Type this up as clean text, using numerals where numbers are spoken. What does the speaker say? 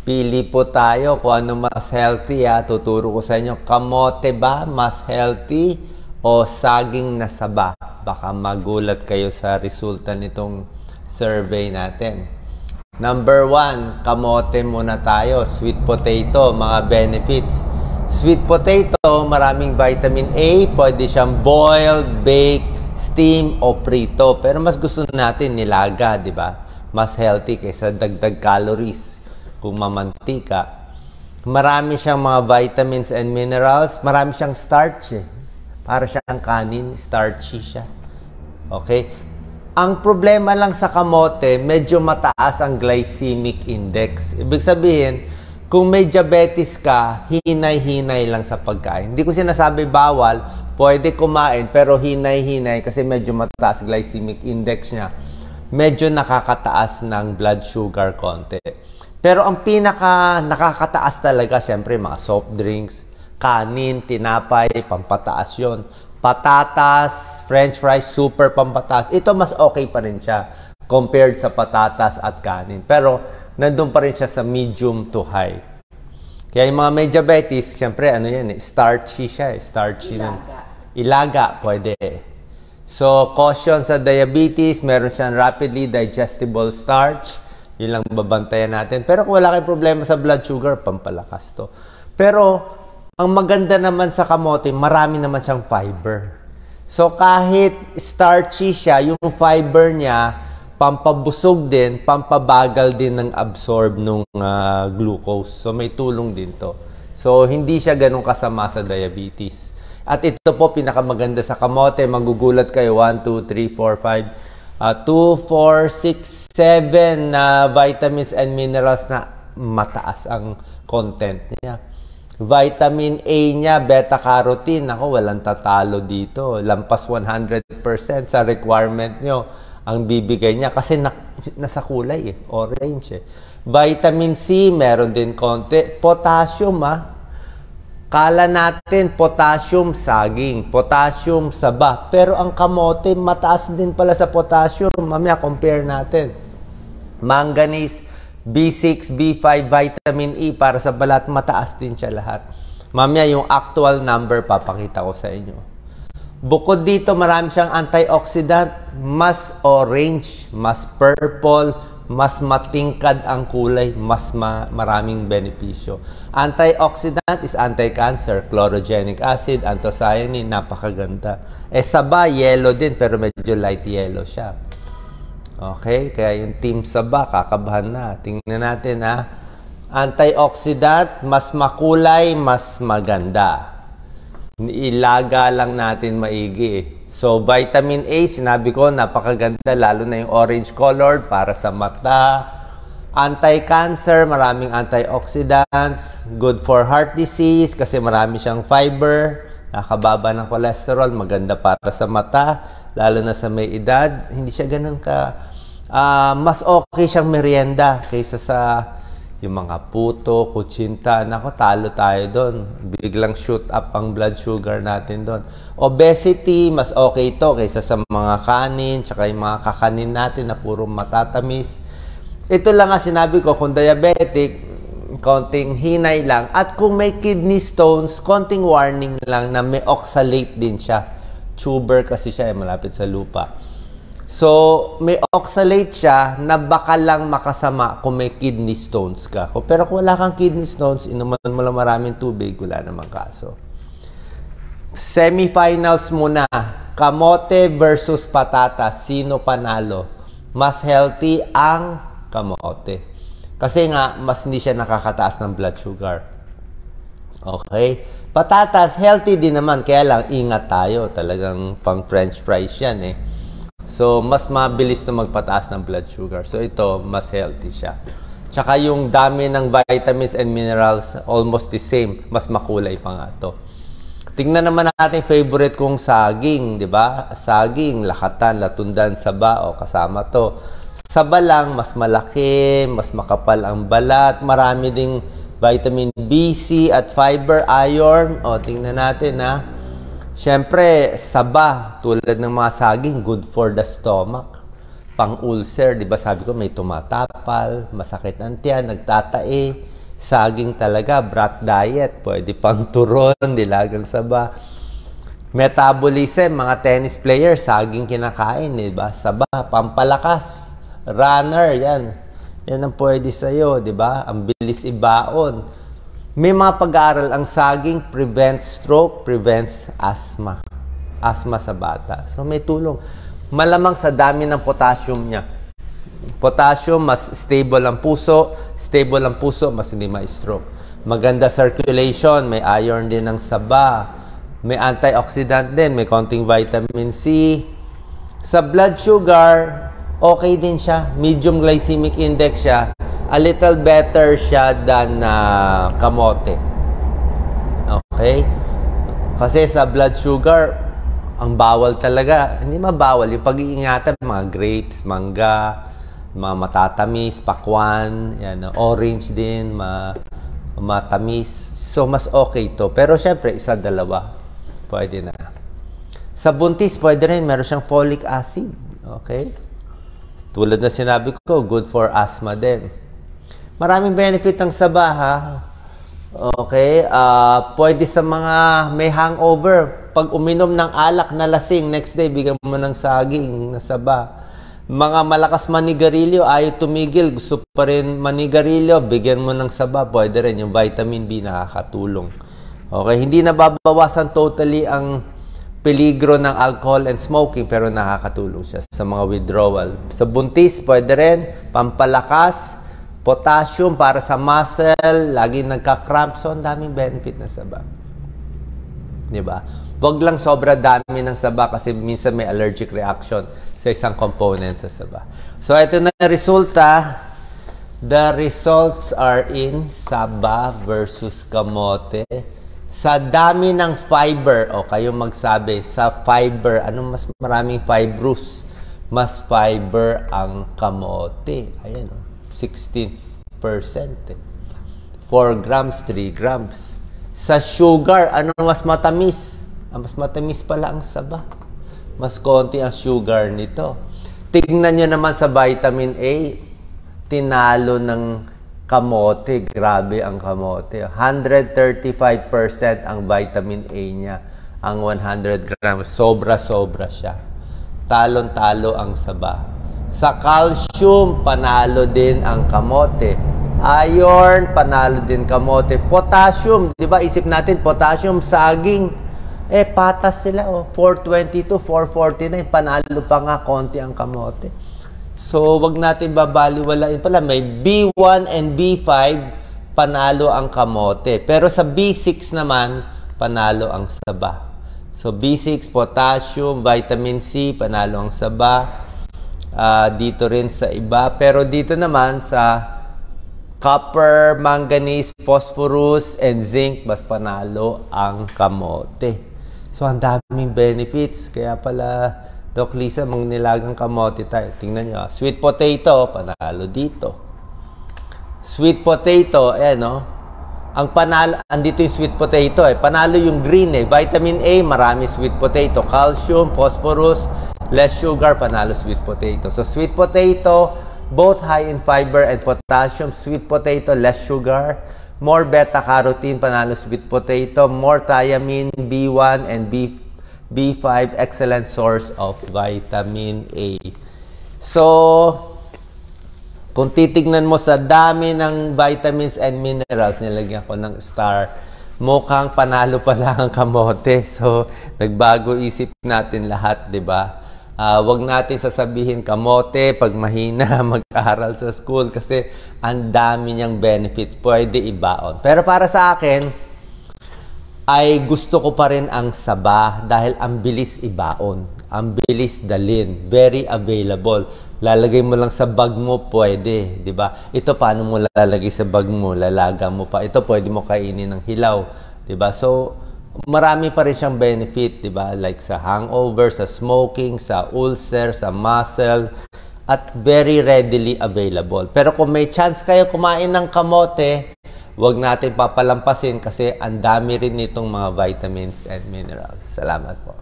Pili po tayo kung ano mas healthy. Tuturo ko sa inyo, kamote ba mas healthy o saging na saba? Baka magulat kayo sa resulta nitong survey natin. Number 1, kamote muna tayo. Sweet potato, mga benefits. Sweet potato, maraming vitamin A. Pwede siyang boiled, baked, steam o prito. Pero mas gusto natin nilaga, di ba? Mas healthy kaysa dagdag calories kung mamantika. Marami siyang mga vitamins and minerals. Marami siyang starch eh. Para siyang kanin, starchy siya. Okay? Ang problema lang sa kamote, medyo mataas ang glycemic index. Ibig sabihin, kung may diabetes ka, hinay-hinay lang sa pagkain. Hindi ko sinasabi bawal, pwede kumain, pero hinay-hinay kasi medyo mataas glycemic index niya. Medyo nakakataas ng blood sugar konti. Pero ang pinaka nakakataas talaga, syempre, mga soft drinks, kanin, tinapay, pampataas yun. Patatas, french fries, super pampataas. Ito mas okay pa rin siya compared sa patatas at kanin. Pero nandun pa rin siya sa medium to high. Kaya yung mga may diabetes, syempre, ano yan eh, starchy siya eh. Starchy Ilaga, pwede. So, caution sa diabetes, meron siyang rapidly digestible starch. Yun lang babantayan natin. Pero kung wala kayong problema sa blood sugar, pampalakas to. Pero, ang maganda naman sa kamote, marami naman siyang fiber. So, kahit starchy siya, yung fiber niya, pampabusog din, pampabagal din ng absorb ng glucose. So, may tulong din to. So, hindi siya ganun kasama sa diabetes. At ito po, pinakamaganda sa kamote. Magugulat kayo, 1, 2, 3, 4, 5, 2, 4, 6, 7 vitamins and minerals na mataas ang content niya. Vitamin A niya, beta-carotene, ako walang tatalo dito. Lampas 100% sa requirement nyo ang bibigay niya kasi nasa kulay eh, orange eh. Vitamin C, meron din konti. Potassium Kala natin potassium saging, potassium saba. Pero ang kamote, mataas din pala sa potassium. Mamaya, compare natin. Manganese, B6, B5, vitamin E para sa balat, mataas din siya lahat. Mamaya, yung actual number, papakita ko sa inyo. Bukod dito, marami siyang antioxidant, mas orange, mas purple, mas matingkad ang kulay, mas maraming benepisyo. Antioxidant is anti-cancer, chlorogenic acid, anthocyanin, napakaganda. Saba, yellow din, pero medyo light yellow siya. Okay, kaya yung team saba, kakabahan na. Tingnan natin Antioxidant, mas makulay, mas maganda. Ilaga lang natin maigi. So, vitamin A, sinabi ko, napakaganda, lalo na yung orange colored para sa mata. Anti-cancer, maraming antioxidants. Good for heart disease kasi marami siyang fiber. Nakababa ng cholesterol, maganda para sa mata, lalo na sa may edad. Hindi siya ganun mas okay siyang merienda kaysa sa yung mga puto, kutsinta. Nako, talo tayo doon. Biglang shoot up ang blood sugar natin doon. Obesity, mas okay ito kaysa sa mga kanin, tsaka yung mga kakanin natin na puro matatamis. Ito lang sinabi ko, kung diabetic, konting hinay lang. At kung may kidney stones, konting warning lang na may oxalate din siya. Tuber kasi siya, malapit sa lupa. So, may oxalate siya na baka lang makasama kung may kidney stones ka. Pero kung wala kang kidney stones, inuman mo lang maraming tubig, wala namang kaso. Semifinals muna. Kamote versus patatas. Sino panalo? Mas healthy ang kamote. Kasi nga, mas hindi siya nakakataas ng blood sugar. Okay? Patatas, healthy din naman. Kaya lang, ingat tayo. Talagang pang french fries yan eh. So, mas mabilis na magpataas ng blood sugar. So, ito, mas healthy siya. Tsaka yung dami ng vitamins and minerals, almost the same. Mas makulay pa nga ito. Tingnan naman natin favorite kong saging, di ba? Saging, lakatan, latundan, saba, o kasama to. Saba lang, mas malaki, mas makapal ang balat. Marami ding vitamin B, C at fiber, iron. O, tingnan natin Siyempre, saba, tulad ng mga saging, good for the stomach. Pang-ulcer, di ba sabi ko, may tumatapal, masakit ang tiyan, nagtatae. Saging talaga, brat diet. Pwede pang turon, dilagang saba. Metabolism, mga tennis player, saging kinakain, di ba? Saba, pampalakas. Runner, yan. Yan ang pwede sa'yo, di ba? Ang bilis ibaon. May mga pag-aaral, ang saging prevents stroke, prevents asthma. Asthma sa bata. So may tulong. Malamang sa dami ng potassium niya. Potassium, mas stable ang puso. Stable ang puso, mas hindi ma-stroke. Maganda circulation, may iron din ng saba. May antioxidant din, may konting vitamin C. Sa blood sugar, okay din siya. Medium glycemic index siya. A little better siya than kamote. Okay? Kasi sa blood sugar, ang bawal talaga. Hindi mabawal. Yung pag-iingatan, mga grapes, mangga, mga matatamis, pakwan, yan, orange din, matamis. So, mas okay to. Pero syempre, isa, dalawa. Pwede na. Sa buntis, pwede rin. Meron siyang folic acid. Okay? Tulad na sinabi ko, good for asthma din. Maraming benefit ang saba, ha? Okay? Pwede sa mga may hangover. Pag uminom ng alak na lasing, next day, bigyan mo ng saging na saba. Mga malakas manigarilyo, ayaw tumigil, gusto pa rin manigarilyo, bigyan mo ng saba. Pwede rin. Yung vitamin B nakakatulong. Okay, hindi nababawasan totally ang peligro ng alcohol and smoking, pero nakakatulong siya sa mga withdrawal. Sa buntis, pwede rin, pampalakas, potassium para sa muscle, laging nagka-cramp, so ang daming benefit na saba. Diba? Huwag lang sobra dami ng saba kasi minsan may allergic reaction sa isang component sa saba. So, ito na yung resulta. The results are in saba versus kamote. Sa dami ng fiber, o kayo magsabi, sa fiber, anong mas maraming fibrous? Mas fiber ang kamote. Ayan, 16%. 4 grams, 3 grams. Sa sugar, anong mas matamis? Mas matamis pala ang saba. Mas konti ang sugar nito. Tignan nyo naman sa vitamin A, tinalo ng kamote, grabe ang kamote. 135% ang vitamin A niya. Ang 100 grams, sobra-sobra siya. Talon-talo ang saba. Sa calcium, panalo din ang kamote. Iron, panalo din kamote. Potassium, di ba? Isip natin, potassium, saging. Patas sila, 422, 449. Panalo pa nga konti ang kamote. So, wag natin babaliwalain pala. May B1 and B5, panalo ang kamote. Pero sa B6 naman, panalo ang saba. So, B6, potassium, vitamin C, panalo ang saba. Dito rin sa iba. Pero dito naman sa copper, manganese, phosphorus, and zinc, mas panalo ang kamote. So, ang daming benefits. Kaya pala, Doc Lisa, nilagang kamote tayo. Tingnan nyo. Sweet potato, panalo dito. Sweet potato, ang panalo, andito yung sweet potato, panalo yung green, Vitamin A, marami sweet potato. Calcium, phosphorus, less sugar, panalo sweet potato. So, sweet potato, both high in fiber and potassium. Sweet potato, less sugar. More beta-carotene, panalo sweet potato. More thiamine, B1 and B5, excellent source of vitamin A. So, kung titignan mo sa dami ng vitamins and minerals, nilagyan ko ng star, mukhang panalo pa lang ang kamote. So, nagbago isip natin lahat, di ba? Wag natin sasabihin kamote pag mahina mag-aral sa school kasi ang dami niyang benefits. Pwede ibaon. Pero para sa akin, ay gusto ko pa rin ang saba dahil ang bilis ibaon. Ang bilis dalhin. Very available. Lalagay mo lang sa bag mo, pwede. Diba? Ito, paano mo lalagay sa bag mo? Lalaga mo pa. Ito, pwede mo kainin ng hilaw. Diba? So, marami pa rin siyang benefit. Diba? Like sa hangover, sa smoking, sa ulcer, sa muscle. At very readily available. Pero kung may chance kayo kumain ng kamote, huwag natin papalampasin kasi ang dami rin nitong mga vitamins and minerals. Salamat po.